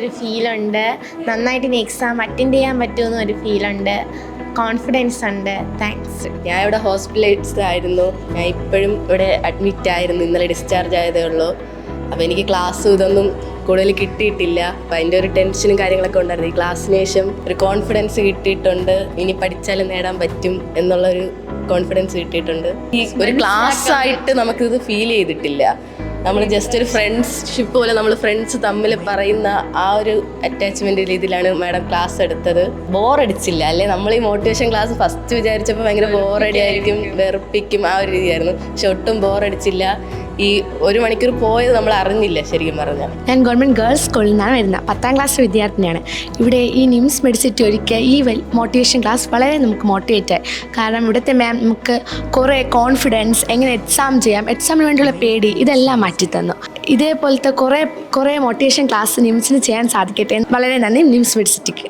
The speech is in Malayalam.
ഒരു ഫീലുണ്ട്, നന്നായിട്ട് ഇനി എക്സാം അറ്റൻഡ് ചെയ്യാൻ പറ്റുമെന്നൊരു ഫീലുണ്ട്, കോൺഫിഡൻസ് ഉണ്ട്. താങ്ക്സ്. ഞാൻ ഇവിടെ ഹോസ്പിറ്റലൈസ്ഡ് ആയിരുന്നു. ഞാൻ ഇപ്പോഴും ഇവിടെ അഡ്മിറ്റ് ആയിരുന്നു. ഇന്നലെ ഡിസ്ചാർജ് ആയതേ ഉള്ളൂ. അപ്പോൾ എനിക്ക് ക്ലാസ്സും ഇതൊന്നും കൂടുതൽ കിട്ടിയിട്ടില്ല. അപ്പോൾ അതിൻ്റെ ഒരു ടെൻഷനും കാര്യങ്ങളൊക്കെ ഉണ്ടായിരുന്നു. ഈ ക്ലാസ്സിന് ശേഷം ഒരു കോൺഫിഡൻസ് കിട്ടിയിട്ടുണ്ട്. ഇനി പഠിച്ചാലും നേടാൻ പറ്റും എന്നുള്ളൊരു കോൺഫിഡൻസ് കിട്ടിയിട്ടുണ്ട്. ഈ ഒരു ക്ലാസ് ആയിട്ട് നമുക്കിത് ഫീൽ ചെയ്തിട്ടില്ല. നമ്മൾ ജസ്റ്റ് ഒരു ഫ്രണ്ട്ഷിപ്പ് പോലെ നമ്മൾ ഫ്രണ്ട്സ് തമ്മിൽ പറയുന്ന ആ ഒരു അറ്റാച്ച്മെന്റ് രീതിയിലാണ് മാഡം ക്ലാസ് എടുത്തത്. ബോറടിച്ചില്ല അല്ലേ? നമ്മൾ ഈ മോട്ടിവേഷൻ ക്ലാസ് ഫസ്റ്റ് വിചാരിച്ചപ്പോൾ ഭയങ്കര ബോറടി ആയിരിക്കും, വെറുപ്പിക്കും, ആ ഒരു രീതിയായിരുന്നു. പക്ഷെ ഒട്ടും ബോറടിച്ചില്ല. ഈ 1 മണിക്കൂർ പോയത് നമ്മൾ അറിഞ്ഞില്ല ശരിക്കും പറഞ്ഞാൽ. ഞാൻ ഗവൺമെൻറ് ഗേൾസ് സ്കൂളിൽ നിന്നാണ് വരുന്നത്. 10ാം ക്ലാസ് വിദ്യാർത്ഥിനിയാണ്. ഇവിടെ ഈ നിംസ് മെഡിസിറ്റി ഒരുക്കിയ ഈ മോട്ടിവേഷൻ ക്ലാസ് വളരെ നമുക്ക് മോട്ടിവേറ്റ് ആയി. കാരണം ഇവിടുത്തെ മാം നമുക്ക് കുറേ കോൺഫിഡൻസ്, എങ്ങനെ എക്സാം ചെയ്യാം, എക്സാമിന് വേണ്ടിയുള്ള പേടി, ഇതെല്ലാം മാറ്റിത്തന്നു. ഇതേപോലത്തെ കുറേ മോട്ടിവേഷൻ ക്ലാസ് നിംസിന് ചെയ്യാൻ സാധിക്കട്ടെ. വളരെ നന്ദി നിംസ് മെഡിസിറ്റിക്ക്.